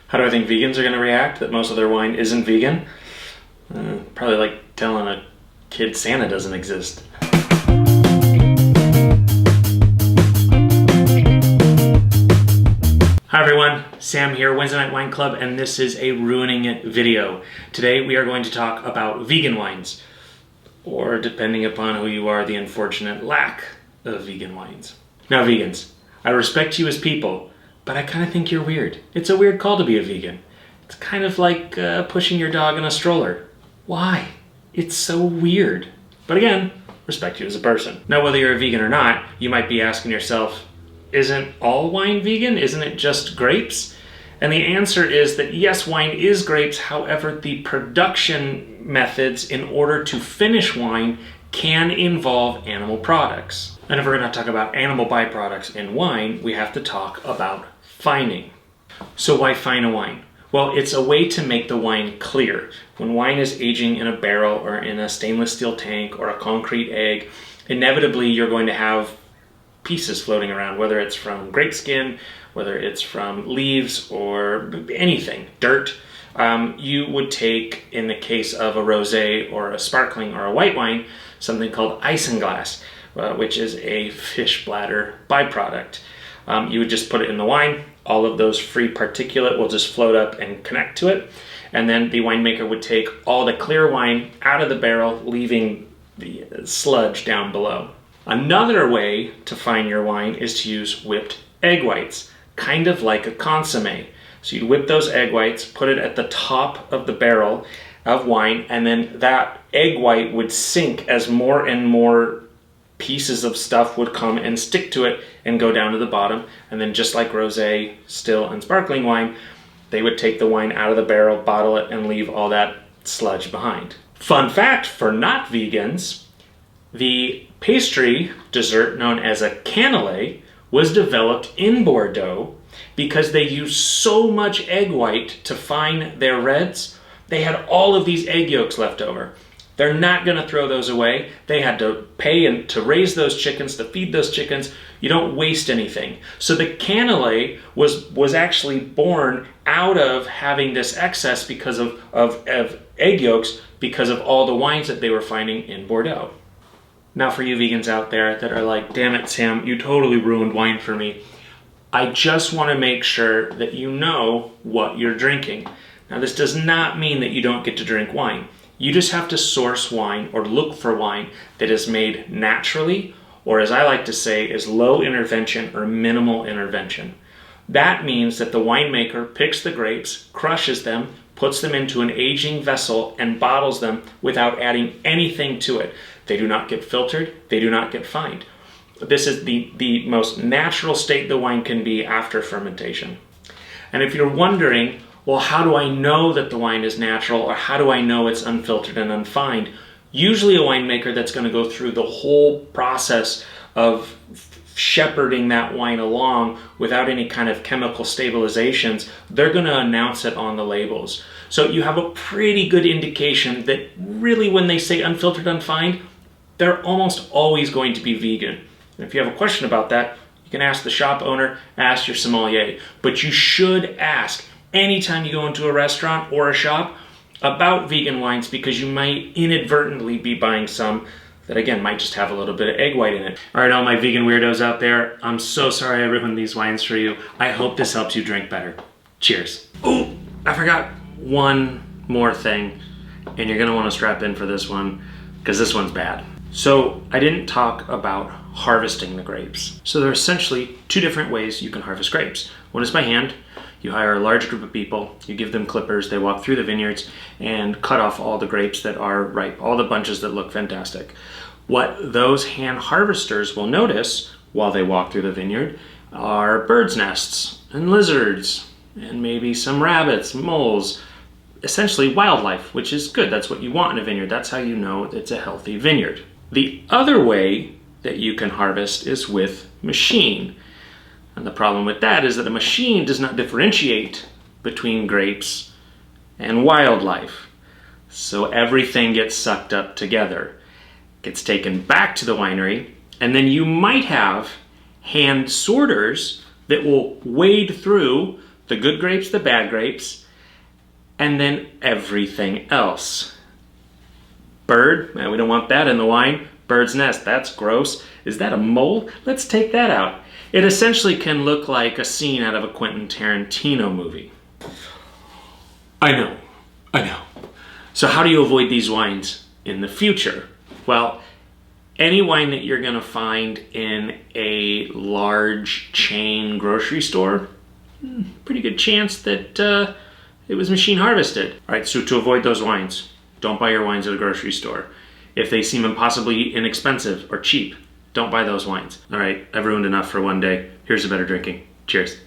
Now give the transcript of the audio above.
How do I think vegans are going to react that most of their wine isn't vegan? Probably like telling a kid Santa doesn't exist. Hi everyone, Sam here, Wednesday Night Wine Club, and this is a Ruining It video. Today we are going to talk about vegan wines, or depending upon who you are, the unfortunate lack of vegan wines. Now vegans, I respect you as people, but I kind of think you're weird. It's a weird call to be a vegan. It's kind of like pushing your dog in a stroller. Why? It's so weird. But again, respect you as a person. Now whether you're a vegan or not, you might be asking yourself, isn't all wine vegan? Isn't it just grapes? And the answer is that yes, wine is grapes. However, the production methods in order to finish wine can involve animal products. And if we're going to talk about animal byproducts in wine, we have to talk about fining. So why fine a wine? Well, it's a way to make the wine clear. When wine is aging in a barrel or in a stainless steel tank or a concrete egg, inevitably you're going to have pieces floating around, whether it's from grape skin, whether it's from leaves or anything, dirt. You would take, in the case of a rosé or a sparkling or a white wine, something called isinglass, which is a fish bladder byproduct. You would just put it in the wine. All of those free particulate will just float up and connect to it. And then the winemaker would take all the clear wine out of the barrel, leaving the sludge down below. Another way to fine your wine is to use whipped egg whites, kind of like a consommé. So you'd whip those egg whites, put it at the top of the barrel of wine, and then that egg white would sink as more and more pieces of stuff would come and stick to it and go down to the bottom. And then just like rosé, still, and sparkling wine, they would take the wine out of the barrel, bottle it, and leave all that sludge behind. Fun fact for not vegans, the pastry dessert known as a cannelé was developed in Bordeaux because they used so much egg white to fine their reds. They had all of these egg yolks left over. They're not going to throw those away. They had to pay and to raise those chickens, to feed those chickens. You don't waste anything. So the cannelé was actually born out of having this excess because of egg yolks because of all the wines that they were finding in Bordeaux. Now for you vegans out there that are like, damn it, Sam, you totally ruined wine for me. I just want to make sure that you know what you're drinking. Now this does not mean that you don't get to drink wine. You just have to source wine or look for wine that is made naturally, or as I like to say, is low intervention or minimal intervention. That means that the winemaker picks the grapes, crushes them, puts them into an aging vessel, and bottles them without adding anything to it. They do not get filtered, they do not get fined. This is the most natural state the wine can be after fermentation. And if you're wondering, well, how do I know that the wine is natural, or how do I know it's unfiltered and unfined? Usually a winemaker that's going to go through the whole process of shepherding that wine along without any kind of chemical stabilizations, they're going to announce it on the labels. So you have a pretty good indication that really when they say unfiltered, unfined, they're almost always going to be vegan. And if you have a question about that, you can ask the shop owner, ask your sommelier. But you should ask anytime you go into a restaurant or a shop about vegan wines, because you might inadvertently be buying some that, again, might just have a little bit of egg white in it. All right, all my vegan weirdos out there, I'm so sorry I ruined these wines for you. I hope this helps you drink better. Cheers. Oh, I forgot one more thing, and you're gonna wanna strap in for this one, because this one's bad. So I didn't talk about harvesting the grapes. So there are essentially two different ways you can harvest grapes. One is by hand. You hire a large group of people, you give them clippers, they walk through the vineyards and cut off all the grapes that are ripe, all the bunches that look fantastic. What those hand harvesters will notice while they walk through the vineyard are birds' nests and lizards and maybe some rabbits, moles, essentially wildlife, which is good. That's what you want in a vineyard. That's how you know it's a healthy vineyard. The other way that you can harvest is with machine. And the problem with that is that a machine does not differentiate between grapes and wildlife. So everything gets sucked up together, gets taken back to the winery, and then you might have hand sorters that will wade through The good grapes, the bad grapes, and then everything else. Bird, we don't want that in the wine. Bird's nest, that's gross. Is that a mole? Let's take that out. It essentially can look like a scene out of a Quentin Tarantino movie. I know. So how do you avoid these wines in the future? Well, any wine that you're gonna find in a large chain grocery store, pretty good chance that it was machine harvested. All right, so to avoid those wines, don't buy your wines at a grocery store. If they seem impossibly inexpensive or cheap, don't buy those wines. All right, I've ruined enough for one day. Here's to better drinking. Cheers.